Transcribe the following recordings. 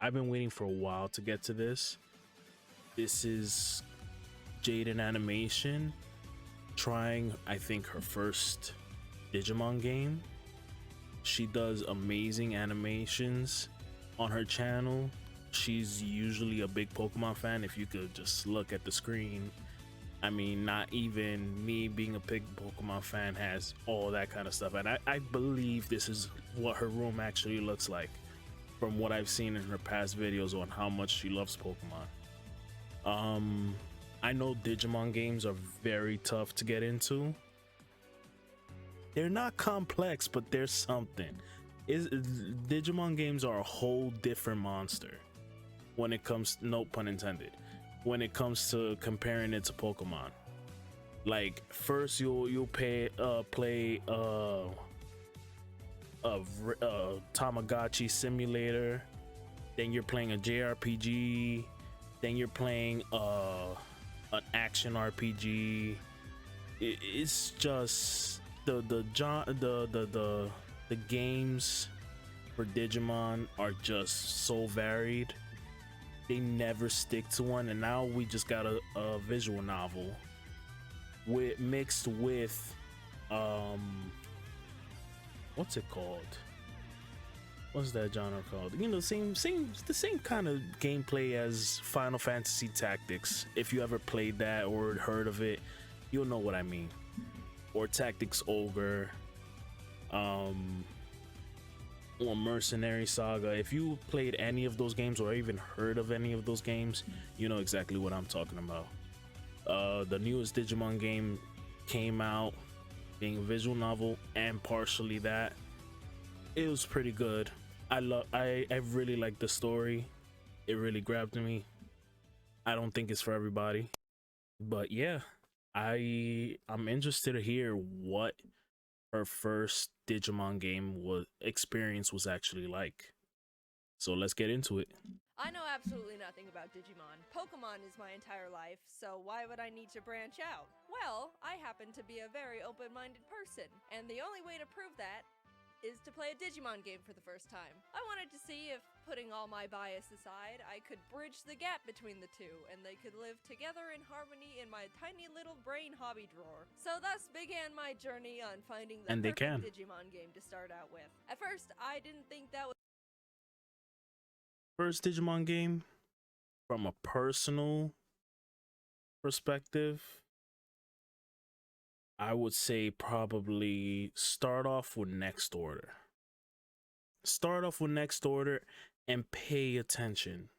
I've been waiting for a while to get to this. This is Jaiden Animation trying, I think, her first Digimon game. She does amazing animations on her channel. She's usually a big Pokemon fan. If you could just look at the screen, I mean, not even me being a big Pokemon fan has all that kind of stuff. And I believe this is what her room actually looks like from what I've seen in her past videos on how much she loves Pokemon. I know Digimon games are very tough to get into. They're not complex, but there's something. Digimon games are a whole different monster when it comes, no pun intended, when it comes to comparing it to Pokemon. Like first you'll play a Tamagotchi simulator, then you're playing a JRPG, then you're playing an action RPG. It's just the games for Digimon are just so varied. They never stick to one, and now we just got a visual novel mixed with what's it called? What's that genre called? You know, the same kind of gameplay as Final Fantasy Tactics. If you ever played that or heard of it, you'll know what I mean. Or Tactics Ogre, or Mercenary Saga. If you played any of those games or even heard of any of those games, you know exactly what I'm talking about. The newest Digimon game came out, being a visual novel and partially that. It was pretty good. I really like the story. It really grabbed me. I don't think it's for everybody, but yeah, I'm interested to hear what her first Digimon game experience was actually like. So let's get into it. I know absolutely nothing about Digimon. Pokemon is my entire life, so why would I need to branch out? Well, I happen to be a very open-minded person, and the only way to prove that is to play a Digimon game for the first time. I wanted to see if, putting all my bias aside, I could bridge the gap between the two, and they could live together in harmony in my tiny little brain hobby drawer. So thus began my journey on finding the perfect Digimon game to start out with. At first, I didn't think that was first Digimon game from a personal perspective. I would say probably start off with Next Order. Start off with Next Order and pay attention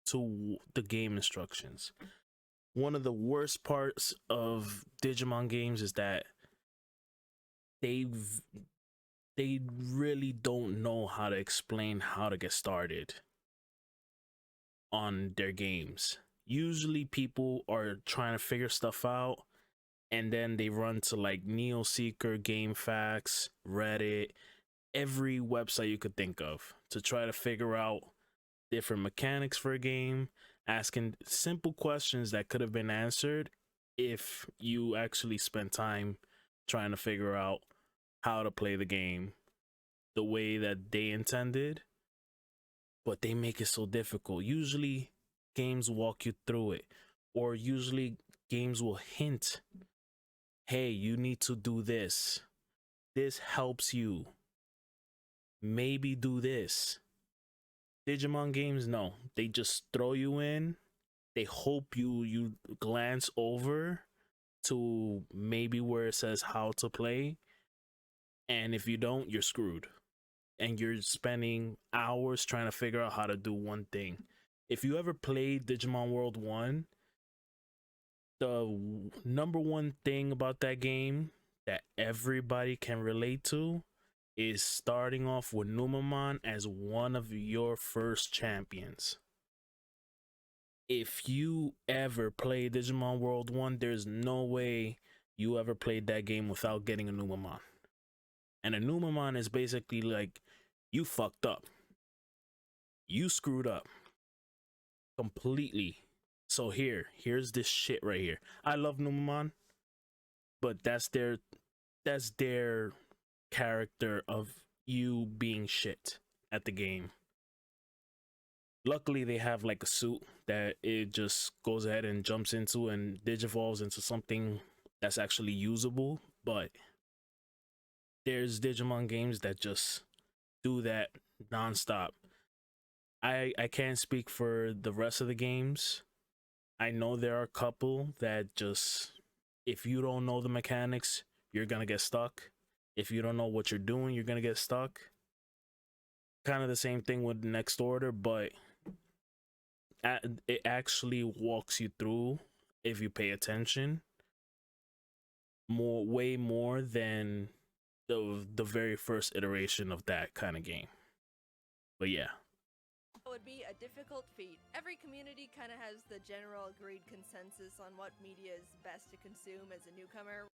to the game instructions. One of the worst parts of Digimon games is that they really don't know how to explain how to get started on their games. Usually people are trying to figure stuff out and then they run to like NeoSeeker, GameFAQs, Reddit, every website you could think of to try to figure out different mechanics for a game, asking simple questions that could have been answered if you actually spent time trying to figure out how to play the game the way that they intended. But they make it so difficult. Usually games walk you through it, or usually games will hint, hey, you need to do this. This helps you. Maybe do this. Digimon games, no. They just throw you in. They hope you glance over to maybe where it says how to play. And if you don't, you're screwed. And you're spending hours trying to figure out how to do one thing. If you ever played Digimon World 1, the number one thing about that game that everybody can relate to is starting off with Numamon as one of your first champions. If you ever play Digimon World 1, there's no way you ever played that game without getting a Numamon. And a Numamon is basically like, you fucked up. You screwed up completely. So here's this shit right here. I love Numamon, but that's their character of you being shit at the game. Luckily, they have like a suit that it just goes ahead and jumps into and digivolves into something that's actually usable. But there's Digimon games that just do that nonstop. I can't speak for the rest of the games. I know there are a couple that just, if you don't know the mechanics, you're gonna get stuck. If you don't know what you're doing, you're gonna get stuck. Kind of the same thing with Next Order, but it actually walks you through if you pay attention more, way more than the very first iteration of that kind of game. But yeah, would be a difficult feat. Every community kind of has the general agreed consensus on what media is best to consume as a newcomer.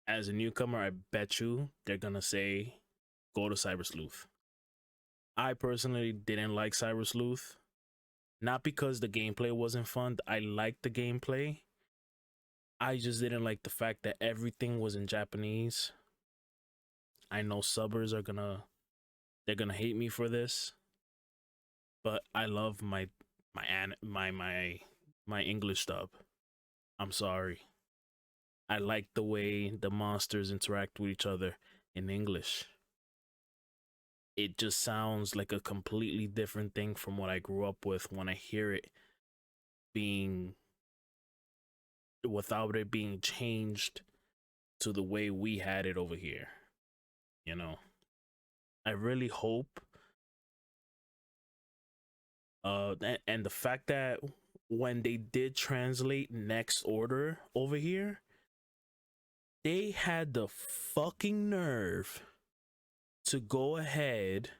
as a newcomer, I bet you they're gonna say go to Cyber Sleuth. I personally didn't like Cyber Sleuth, not because the gameplay wasn't fun. I liked the gameplay. I just didn't like the fact that everything was in Japanese. I know subbers are they're gonna hate me for this, but I love my English dub. I'm sorry. I like the way the monsters interact with each other in English. It just sounds like a completely different thing from what I grew up with when I hear it being, without it being changed to the way we had it over here. You know, I really hope and the fact that when they did translate Next Order over here, they had the fucking nerve to go ahead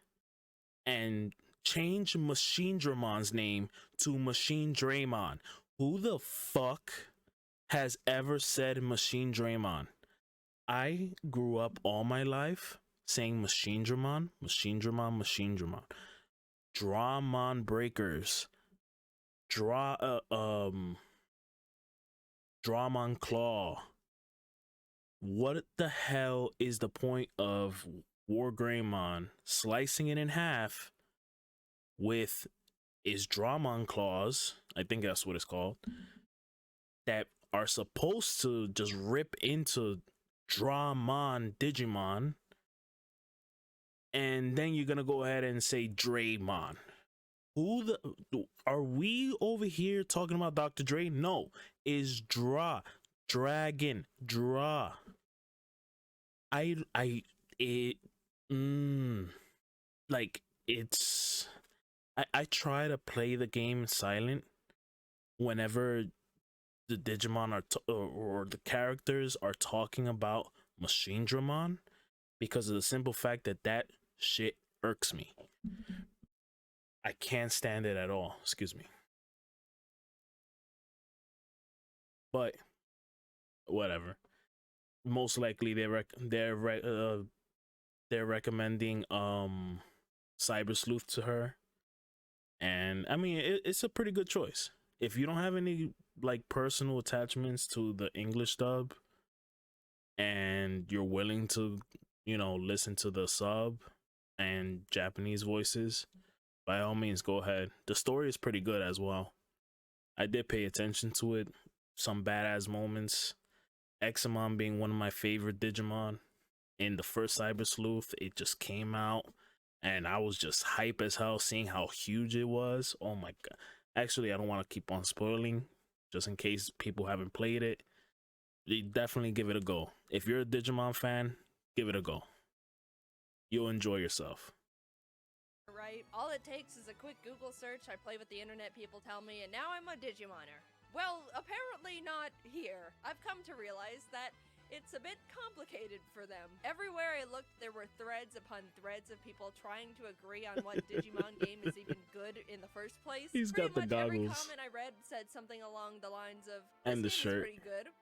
and change Machine Dramon's name to Machine Draymon. Who the fuck has ever said Machine Draymon? I grew up all my life saying Machine Dramon, Machine Dramon, Machine Dramon. Dramon Breakers. Dramon Claw. What the hell is the point of War Greymon slicing it in half with is Dramon claws, I think that's what it's called, that are supposed to just rip into Dramon Digimon, and then you're gonna go ahead and say Draymon. Who the are we over here talking about Dr. Dre? No, is Dragon Dra. I it like it's I try to play the game silent whenever the Digimon are or the characters are talking about Machine Dramon, because of the simple fact that that shit irks me. I can't stand it at all. Excuse me. But whatever. Most likely they're recommending Cyber Sleuth to her, and I mean it's a pretty good choice. If you don't have any like personal attachments to the English dub and you're willing to, you know, listen to the sub and Japanese voices, by all means go ahead. The story is pretty good as well. I did pay attention to it. Some badass moments. Examon being one of my favorite Digimon. In the first Cyber Sleuth, it just came out and I was just hype as hell seeing how huge it was. Oh my god. Actually, I don't want to keep on spoiling just in case people haven't played it. You definitely give it a go. If you're a Digimon fan, give it a go. You'll enjoy yourself. Right? All it takes is a quick Google search. I play with the internet, people tell me, and now I'm a Digimoner. Well, apparently not here. I've come to realize that it's a bit complicated for them. Everywhere I looked, there were threads upon threads of people trying to agree on what Digimon game is even good in the first place. He's got the Every goggles. comment I read said something along the lines of, And the "This game shirt. is pretty good.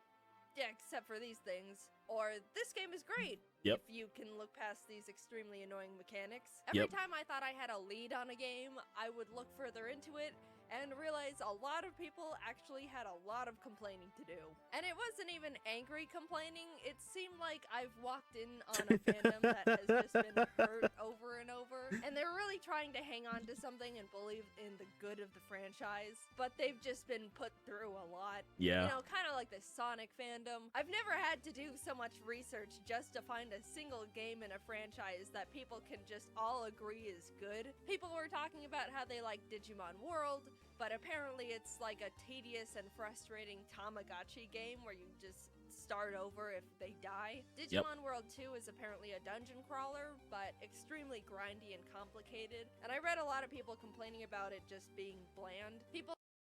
Yeah, except for these things." Or, "This game is great." Yep. If you can look past these extremely annoying mechanics. Every Yep. time I thought I had a lead on a game, I would look further into it, and realized a lot of people actually had a lot of complaining to do. And it wasn't even angry complaining, it seemed like I've walked in on a fandom that has just been hurt over and over, and they're really trying to hang on to something and believe in the good of the franchise, but they've just been put through a lot. Yeah. You know, kind of like the Sonic fandom. I've never had to do so much research just to find a single game in a franchise that people can just all agree is good. People were talking about how they like Digimon World, but apparently it's like a tedious and frustrating Tamagotchi game where you just start over if they die. Digimon World 2 is apparently a dungeon crawler, but extremely grindy and complicated. And I read a lot of people complaining about it just being bland.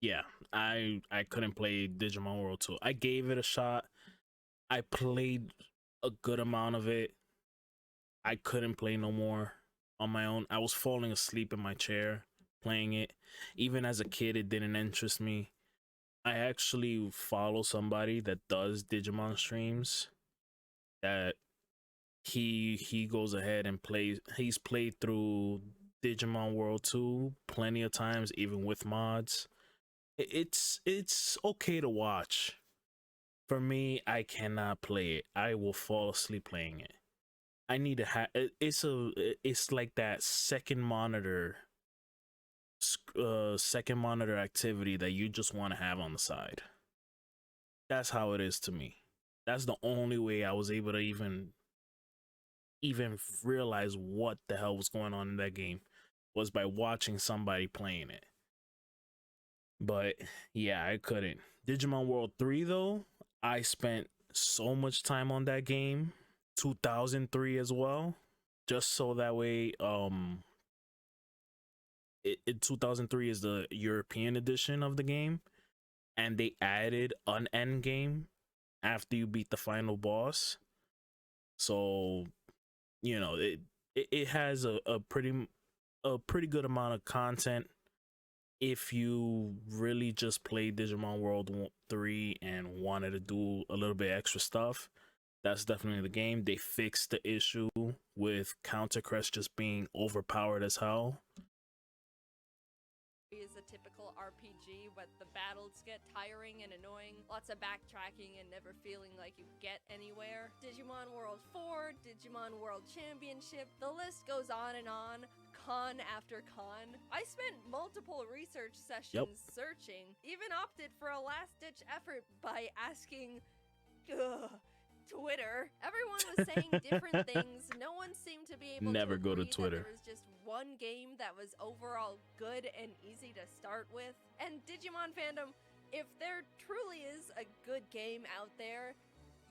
Yeah, I couldn't play Digimon World 2. I gave it a shot. I played a good amount of it. I couldn't play no more on my own. I was falling asleep in my chair playing it. Even as a kid, it didn't interest me. I actually follow somebody that does Digimon streams, that he goes ahead and plays. He's played through Digimon World 2 plenty of times, even with mods. It's okay to watch. For me, I cannot play it. I will fall asleep playing it. I need to have it's like that second monitor activity that you just want to have on the side. That's how it is to me. That's the only way I was able to even realize what the hell was going on in that game, was by watching somebody playing it. But yeah, I couldn't. Digimon World 3 though, I spent so much time on that game. 2003 as well, just so that way 2003 is the European edition of the game, and they added an end game after you beat the final boss. So you know, it has a pretty good amount of content if you really just played Digimon World 3 and wanted to do a little bit extra stuff. That's definitely the game. They fixed the issue with Counter Crest just being overpowered as hell. Is a typical RPG, but the battles get tiring and annoying. Lots of backtracking and never feeling like you get anywhere. Digimon World 4, Digimon World Championship, the list goes on and on. Con after con. I spent multiple research sessions searching, even opted for a last-ditch effort by asking Twitter. Everyone was saying different things. No one seemed to be able Never to go to agree Twitter. that there was just one game that was overall good and easy to start with. And Digimon fandom, if there truly is a good game out there,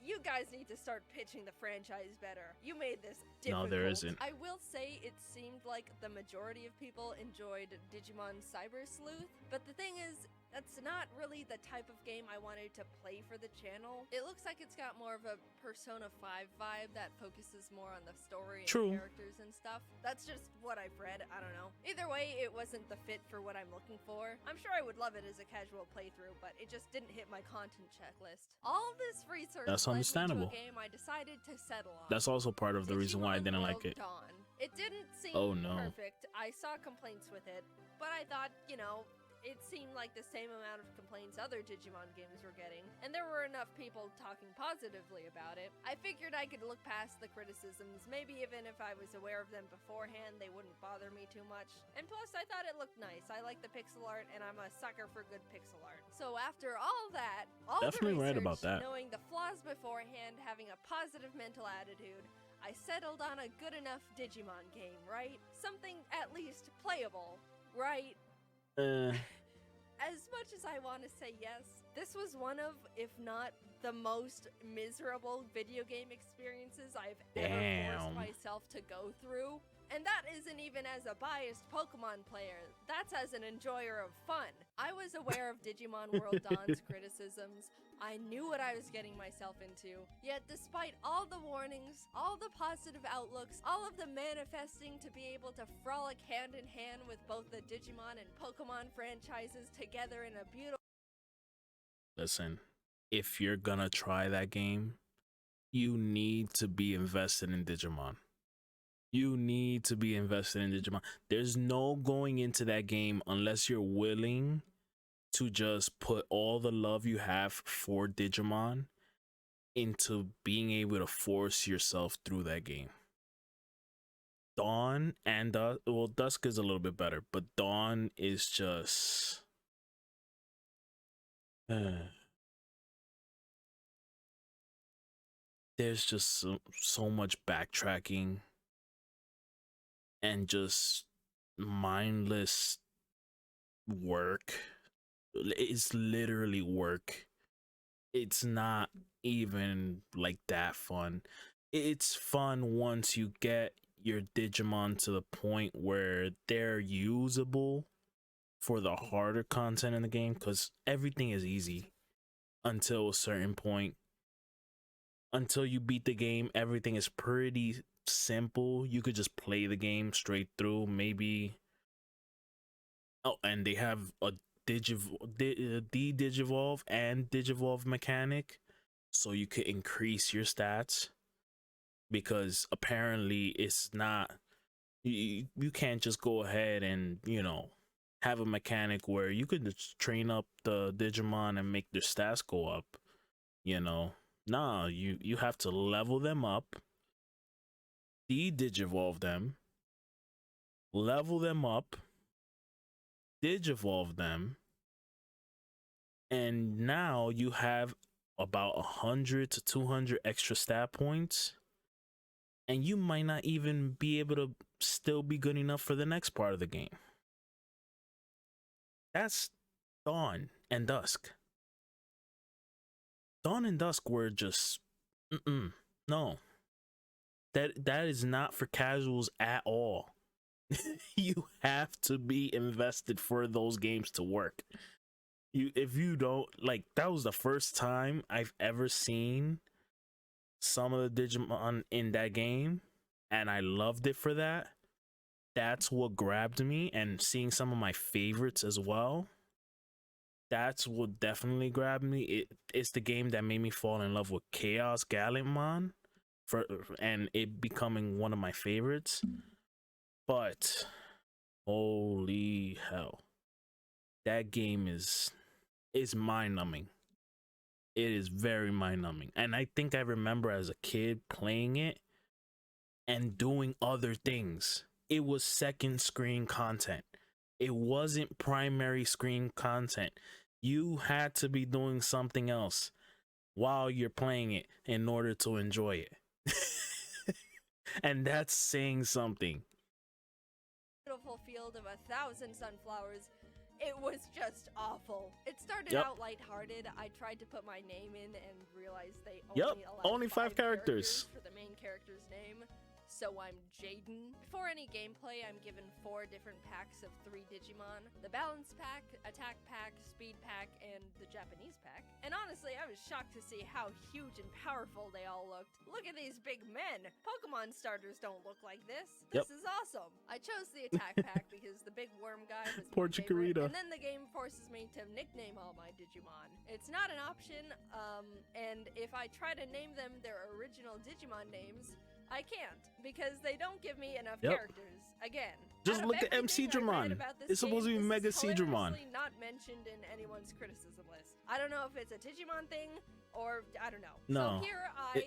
you guys need to start pitching the franchise better. You made this difficult. No, there isn't. I will say it seemed like the majority of people enjoyed Digimon Cyber Sleuth, but the thing is, that's not really the type of game I wanted to play for the channel. It looks like it's got more of a Persona 5 vibe that focuses more on the story and characters and stuff. That's just what I've read, I don't know. Either way, it wasn't the fit for what I'm looking for. I'm sure I would love it as a casual playthrough, but it just didn't hit my content checklist. All this research That's understandable. led me to a game I decided to settle on. That's also part of the reason why I didn't like it. Dawn. It didn't seem perfect. I saw complaints with it, but I thought, you know, it seemed like the same amount of complaints other Digimon games were getting, and there were enough people talking positively about it. I figured I could look past the criticisms, maybe even if I was aware of them beforehand, they wouldn't bother me too much. And plus, I thought it looked nice. I like the pixel art, and I'm a sucker for good pixel art. So after all that, Definitely the research, right about that. knowing the flaws beforehand, having a positive mental attitude, I settled on a good enough Digimon game, right? Something at least playable, right? As much as I want to say yes, this was one of, if not the most miserable video game experiences I've ever forced myself to go through. And that isn't even as a biased Pokemon player, that's as an enjoyer of fun. I was aware of Digimon World Dawn's criticisms, I knew what I was getting myself into, yet despite all the warnings, all the positive outlooks, all of the manifesting to be able to frolic hand in hand with both the Digimon and Pokemon franchises together in a beautiful... Listen, if you're gonna try that game, you need to be invested in Digimon. You need to be invested in Digimon. There's no going into that game unless you're willing to just put all the love you have for Digimon into being able to force yourself through that game. Dawn and well, Dusk is a little bit better, but Dawn is just there's just so much backtracking and just mindless work. It's literally work. It's not even like that fun. It's fun once you get your Digimon to the point where they're usable for the harder content in the game, because everything is easy until a certain point. Until you beat the game, everything is pretty simple. You could just play the game straight through. Maybe, oh, and they have a Digivolve and Digivolve mechanic, so you could increase your stats, because apparently it's not, you can't just go ahead and, you know, have a mechanic where you could just train up the Digimon and make their stats go up, you know. Nah, you have to level them up, de-digivolve them, level them up, digivolve them, and now you have about 100 to 200 extra stat points, and you might not even be able to still be good enough for the next part of the game. That's Dawn and Dusk. Dawn and Dusk were just no. That is not for casuals at all. You have to be invested for those games to work. If you don't, like, that was the first time I've ever seen some of the Digimon in that game, and I loved it for that. That's what grabbed me, and seeing some of my favorites as well. That's what definitely grabbed me. It's the game that made me fall in love with Chaos Gallantmon, and it becoming one of my favorites. But holy hell, that game is mind-numbing. It is very mind-numbing. And I think I remember as a kid playing it and doing other things. It was second screen content. It wasn't primary screen content. You had to be doing something else while you're playing it in order to enjoy it. And that's saying something. Beautiful field of 1,000 sunflowers. It was just awful. It started out lighthearted. I tried to put my name in and realized they only allowed 5 characters for the main character's name. So I'm Jaiden. Before any gameplay, I'm given 4 different packs of 3 Digimon. The Balance Pack, Attack Pack, Speed Pack, and the Japanese Pack. And honestly, I was shocked to see how huge and powerful they all looked. Look at these big men! Pokemon starters don't look like this. This is awesome. I chose the Attack Pack because the big worm guy was my favorite, and then the game forces me to nickname all my Digimon. It's not an option, and if I try to name them their original Digimon names, I can't, because they don't give me enough characters. Again, just look at MC Dramon. It's supposed to be Mega Seadramon. Not mentioned in anyone's criticism list. I don't know if it's a Digimon thing or I don't know. No, so here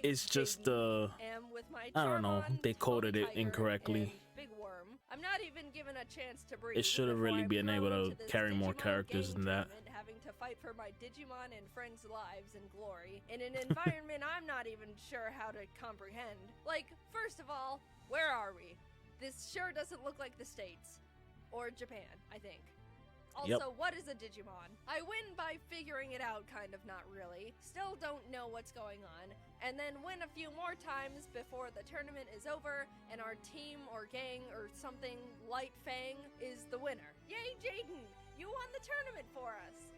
it's just am with my I don't know. They coded it incorrectly. Big Worm. I'm not even given a chance to breathe. It should have really been able to carry more characters than that. Having to fight for my Digimon and friends' lives and glory in an environment I'm not even sure how to comprehend. Like, first of all, where are we? This sure doesn't look like the States. Or Japan, I think. Also, what is a Digimon? I win by figuring it out, kind of, not really. Still don't know what's going on. And then win a few more times before the tournament is over and our team or gang or something, Light Fang, is the winner. Yay, Jaiden! You won the tournament for us!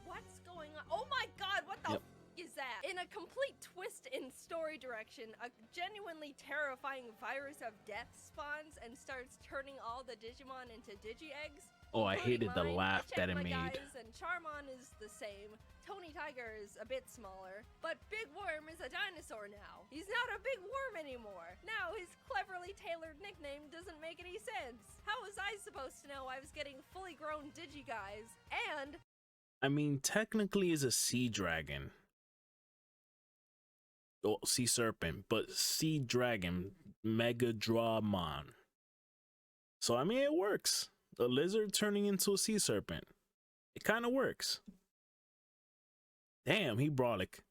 What's going on? Oh my god, what the is that? In a complete twist in story direction, a genuinely terrifying virus of death spawns and starts turning all the Digimon into Digi-eggs. Oh, I hated the Mine, laugh that it Echidna made. Guys, and Charmon is the same. Tony Tiger is a bit smaller, but Big Worm is a dinosaur now. He's not a big worm anymore. Now his cleverly tailored nickname doesn't make any sense. How was I supposed to know I was getting fully grown Digi-Guys? And I mean, technically is a sea dragon. Oh, sea serpent, but sea dragon, Mega Dramon. So I mean, it works. A lizard turning into a sea serpent. It kind of works. Damn, he brolic.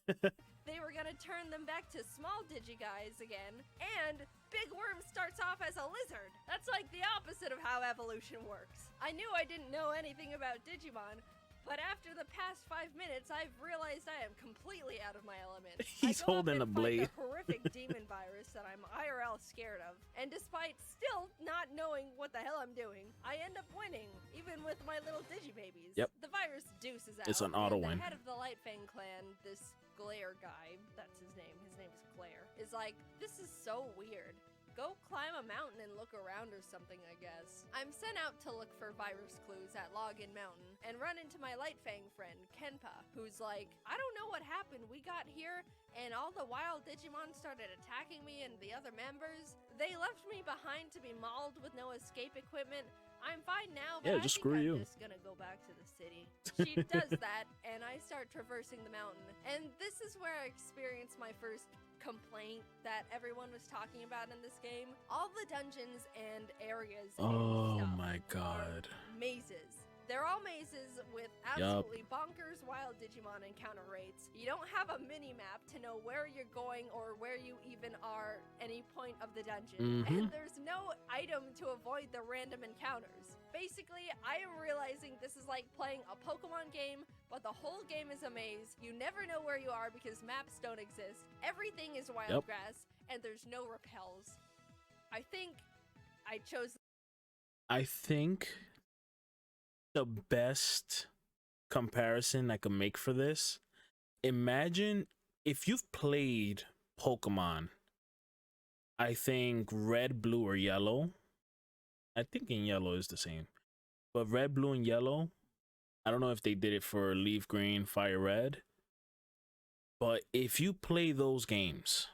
they were gonna turn them back to small Digi-Guys again, and Big Worm starts off as a lizard. That's like the opposite of how evolution works. I knew I didn't know anything about Digimon, but after the past 5 minutes, I've realized I am completely out of my element. He's holding a blade. A horrific demon virus that I'm IRL scared of, and despite still not knowing what the hell I'm doing, I end up winning, even with my little Digibabies. Yep. The virus deuces out. It's an auto win. The head of the Lightfang clan, this Glare guy, that's his name is Glare, is like, this is so weird. Go climb a mountain and look around or something, I guess. I'm sent out to look for virus clues at Login Mountain and run into my Lightfang friend, Kenpa, who's like, I don't know what happened. We got here and all the wild Digimon started attacking me and the other members. They left me behind to be mauled with no escape equipment. I'm fine now, but yeah, just I think screw you. I'm just gonna go back to the city. She does that, and I start traversing the mountain. And this is where I experience my first complaint that everyone was talking about in this game. All the dungeons and areas Oh and stuff my are god. mazes. They're all mazes with absolutely bonkers wild Digimon encounter rates. You don't have a mini-map to know where you're going or where you even are any point of the dungeon. And there's no item to avoid the random encounters. Basically, I am realizing this is like playing a Pokemon game, but the whole game is a maze. You never know where you are because maps don't exist. Everything is wild grass, and there's no repels. I think I chose... I think the best comparison I can make for this, imagine if you've played Pokemon, I think red, blue, or yellow. I think in yellow is the same, but red, blue, and yellow, I don't know if they did it for leaf green, fire red, but if you play those games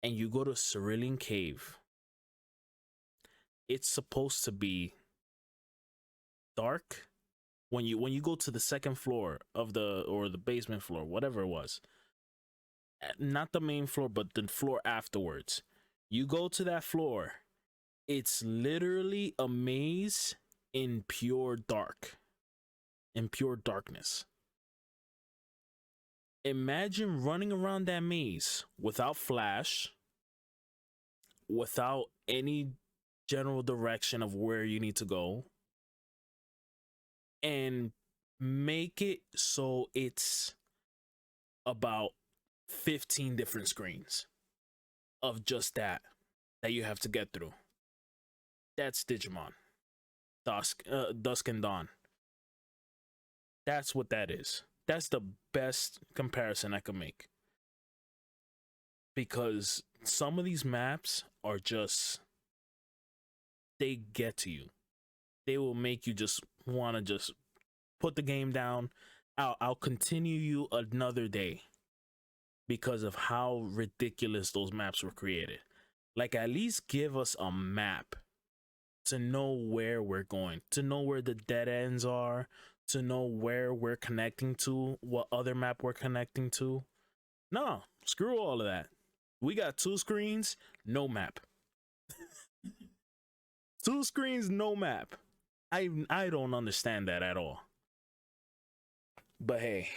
and you go to Cerulean Cave, it's supposed to be dark when you go to the second floor of the basement floor, whatever it was, not the main floor but the floor afterwards. You go to that floor, it's literally a maze in pure darkness. Imagine running around that maze without flash, without any general direction of where you need to go, and make it so it's about 15 different screens of just that you have to get through. That's Digimon. Dusk and Dawn. That's what that is. That's the best comparison I can make. Because some of these maps are just, they get to you. They will make you just want to just put the game down. I'll continue you another day because of how ridiculous those maps were created. Like, at least give us a map to know where we're going, to know where the dead ends are, to know where we're connecting to, what other map we're connecting to. No, screw all of that. We got 2 screens, no map. 2 screens, no map. I don't understand that at all. But hey,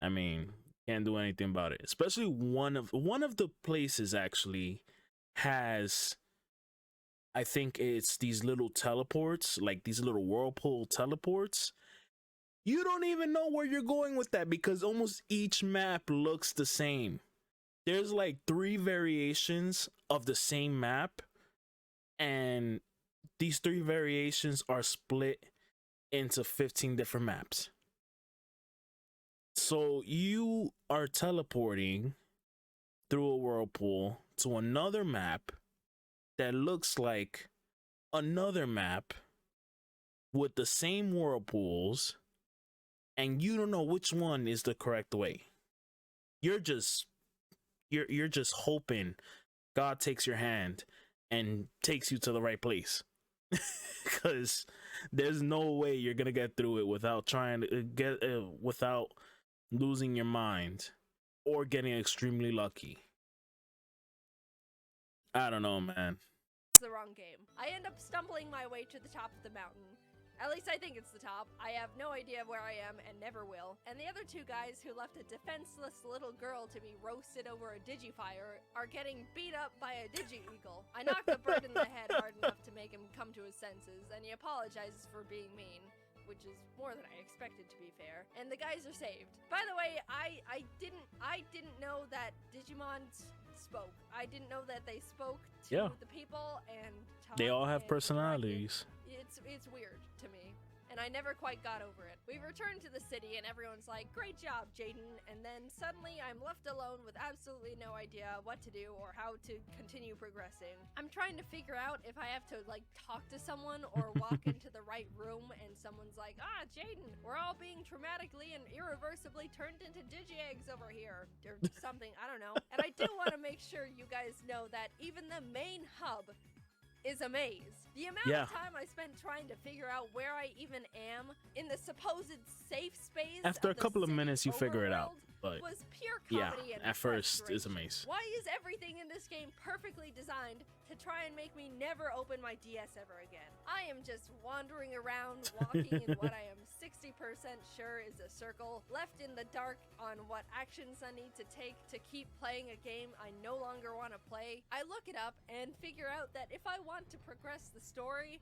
I mean, can't do anything about it. Especially one of the places actually has, I think it's these little teleports, like these little whirlpool teleports. You don't even know where you're going with that because almost each map looks the same. There's like 3 variations of the same map, and these 3 variations are split into 15 different maps. So you are teleporting through a whirlpool to another map that looks like another map with the same whirlpools, and you don't know which one is the correct way. You're just you're just hoping God takes your hand and takes you to the right place. Because there's no way you're gonna get through it without trying to get without losing your mind or getting extremely lucky. I don't know, man. It's the wrong game. I end up stumbling my way to the top of the mountain. At least I think it's the top. I have no idea where I am and never will. And the other two guys who left a defenseless little girl to be roasted over a digifire are getting beat up by a digi-eagle. I knock the bird in the head hard enough to make him come to his senses, and he apologizes for being mean, which is more than I expected, to be fair. And the guys are saved. By the way, I didn't know that Digimon spoke. I didn't know that they spoke to the people and they all have personalities. It's weird to me, and I never quite got over it. We return to the city and everyone's like, great job, Jaiden, and then suddenly I'm left alone with absolutely no idea what to do or how to continue progressing. I'm trying to figure out if I have to like talk to someone or walk into the right room and someone's like, Jaiden, we're all being traumatically and irreversibly turned into digi-eggs over here, or something, I don't know. And I do want to make sure you guys know that even the main hub is a maze. The amount of time I spent trying to figure out where I even am in the supposed safe space after a couple of minutes you figure it out, but was pure comedy and at first it's a maze. Why is everything in this game perfectly designed to try and make me never open my DS ever again? I am just wandering around, walking in what I am 60% sure is a circle, left in the dark on what actions I need to take to keep playing a game I no longer want to play. I look it up and figure out that if I want to progress the story,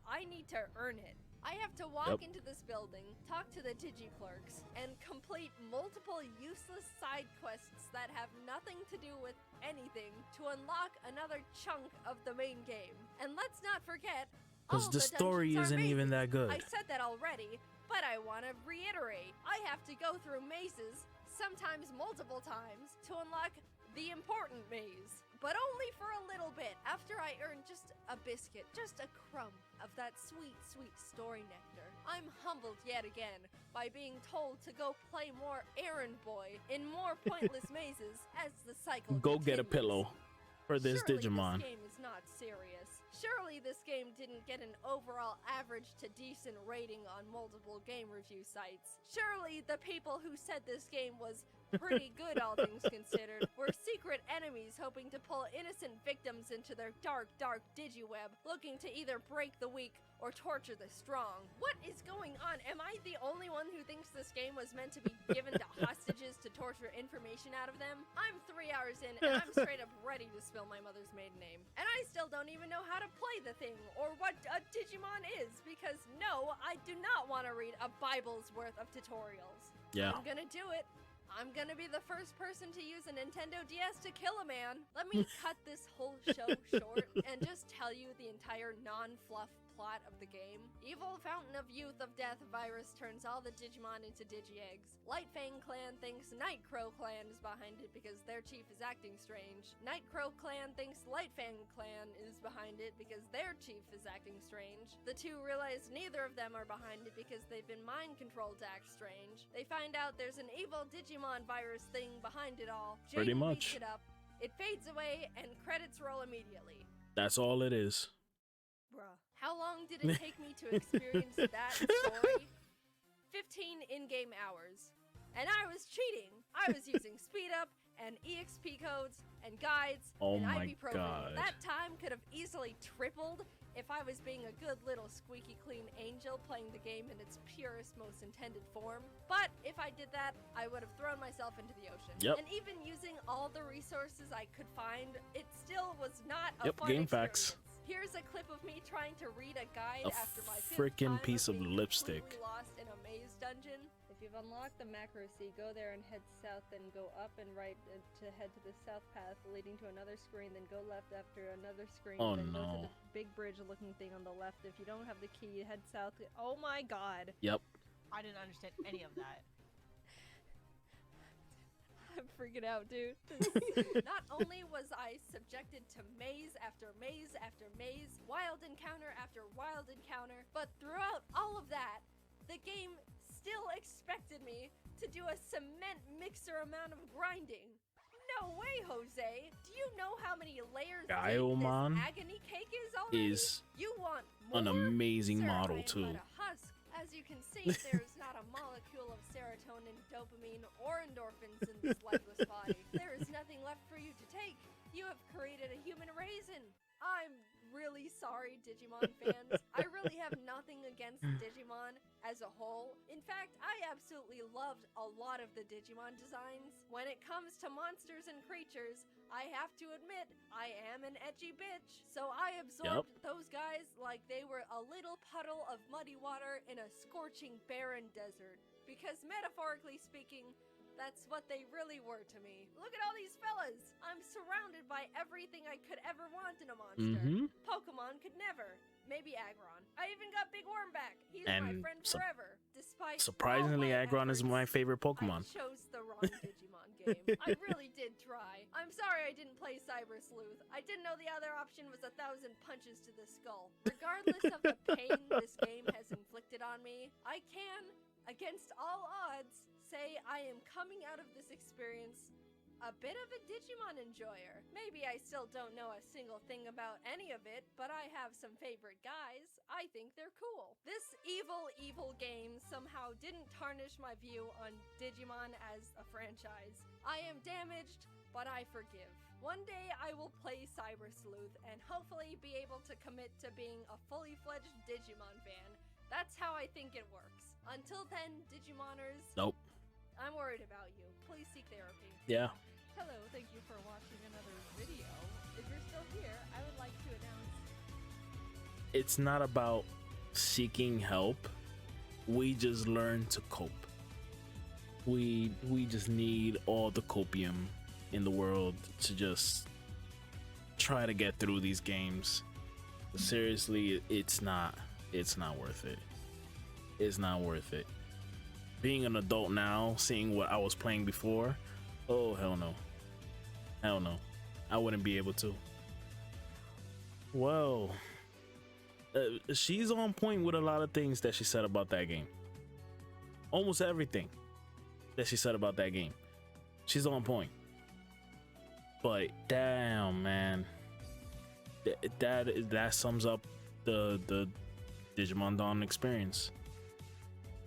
I need to earn it. I have to walk into this building, talk to the digi-clerks, and complete multiple useless side quests that have nothing to do with anything to unlock another chunk of the main game. And let's not forget, because the story isn't even that good. I said that already, but I want to reiterate. I have to go through mazes, sometimes multiple times, to unlock the important maze. But only for a little bit, after I earn just a biscuit, just a crumb of that sweet, sweet story nectar. I'm humbled yet again by being told to go play more errand boy in more pointless mazes as the cycle Go continues. Get a pillow for this Surely Digimon. This game is not serious. Surely this game didn't get an overall average to decent rating on multiple game review sites. Surely the people who said this game was pretty good, all things considered, were secret enemies hoping to pull innocent victims into their dark, dark digiweb, looking to either break the weak or torture the strong. What is going on? Am I the only one who thinks this game was meant to be given to hostages to torture information out of them? I'm 3 hours in and I'm straight up ready to spill my mother's maiden name. And I still don't even know how to play the thing or what a Digimon is, because no, I do not want to read a Bible's worth of tutorials. Yeah. I'm gonna do it. I'm gonna be the first person to use a Nintendo DS to kill a man. Let me cut this whole show short and just tell you the entire non-fluff plot of the game. Evil Fountain of Youth of Death virus turns all the Digimon into digi-eggs. Lightfang Clan thinks Nightcrow Clan is behind it because their chief is acting strange. Nightcrow Clan thinks Lightfang Clan is behind it because their chief is acting strange. The two realize neither of them are behind it because they've been mind-controlled to act strange. They find out there's an evil Digimon virus thing behind it all. Pretty Jaiden much. beats it up. It fades away and credits roll immediately. That's all it is. Bruh. How long did it take me to experience that story? 15 in-game hours. And I was cheating. I was using speed up and EXP codes and guides and ibuprofen. God. That time could have easily tripled if I was being a good little squeaky clean angel playing the game in its purest, most intended form. But if I did that, I would have thrown myself into the ocean. Yep. And even using all the resources I could find, it still was not a fun Game experience. facts. Here's a clip of me trying to read a guide A after my freaking fifth time piece of being lipstick. completely lost in a maze dungeon. If you've unlocked the macro sea, go there and head south, then go up and right to head to the south path leading to another screen, then go left after another screen, Oh, then go no. to the big bridge looking thing on the left. If you don't have the key, head south. Oh my god. Yep. I didn't understand any of that. I'm freaking out, dude. Not only was I subjected to maze after maze after maze, wild encounter after wild encounter, but throughout all of that, the game still expected me to do a cement mixer amount of grinding. No way, Jose! Do you know how many layers deep Gaomon this agony cake is already? is You want more? an amazing Sir, model I am too. but a husk. As you can see, there's not a molecule of serotonin, dopamine, or endorphins in this lifeless body. There is nothing left for you to take. You have created a human raisin. I'm really sorry, Digimon fans. I really have nothing against Digimon as a whole. In fact, I absolutely loved a lot of the Digimon designs. When it comes to monsters and creatures, I have to admit, I am an edgy bitch. So I absorbed those guys like they were a little puddle of muddy water in a scorching, barren desert. Because metaphorically speaking, that's what they really were to me. Look at all these fellas! I'm surrounded by everything I could ever want in a monster. Pokemon could never. Maybe Aggron. I even got Big Worm back. He's my And friend forever. Despite surprisingly, all my Aggron is my efforts, favorite Pokemon. I chose the wrong Digimon game. I really did try. I'm sorry I didn't play Cyber Sleuth. I didn't know the other option was 1,000 punches to the skull. Regardless of the pain this game has inflicted on me, I can, against all odds, say I am coming out of this experience a bit of a Digimon enjoyer. Maybe I still don't know a single thing about any of it, but I have some favorite guys. I think they're cool. This evil game somehow didn't tarnish my view on Digimon as a franchise. I am damaged, but I forgive. One day I will play Cyber Sleuth and hopefully be able to commit to being a fully fledged Digimon fan. That's how I think it works. Until then, Digimoners, Nope. I'm worried about you. Please seek therapy. Yeah. Hello, thank you for watching another video. If you're still here, I would like to announce It's not about seeking help. We just learn to cope. We just need all the copium in the world to just try to get through these games. Seriously, it's not worth it. It's not worth it. Being an adult now, seeing what I was playing before, oh hell no. Hell no. I wouldn't be able to. Well, she's on point with a lot of things that she said about that game. Almost everything that she said about that game. She's on point. But damn, man. That sums up the Digimon Dawn experience.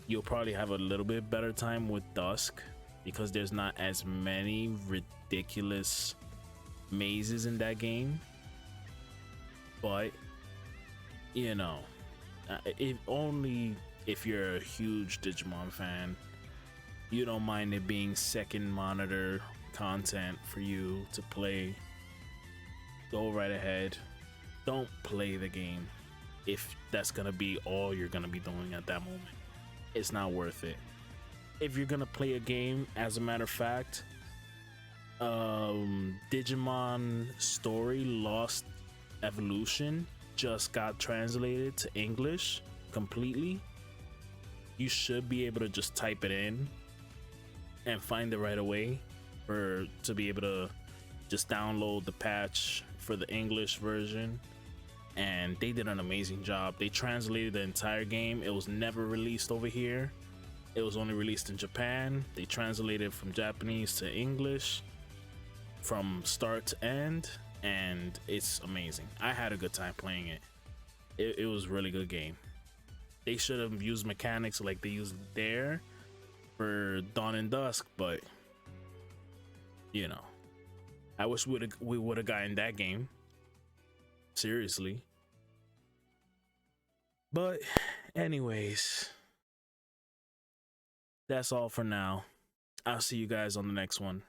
You'll probably have a little bit better time with Dusk because there's not as many ridiculous mazes in that game. But you know, if only if you're a huge Digimon fan, you don't mind it being second monitor content for you to play. Go right ahead. Don't play the game if that's gonna be all you're gonna be doing at that moment. It's not worth it. If you're gonna play a game, as a matter of fact, Digimon Story Lost Evolution just got translated to English completely. You should be able to just type it in and find it right away, or to be able to just download the patch for the English version. And they did an amazing job. They translated the entire game. It was never released over here. It was only released in Japan. They translated from Japanese to English from start to end, and it's amazing. I had a good time playing it. It was a really good game. They should have used mechanics like they used there for Dawn and Dusk, but you know, I wish we would have gotten that game. Seriously. But anyways, that's all for now. I'll see you guys on the next one.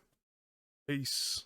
Peace.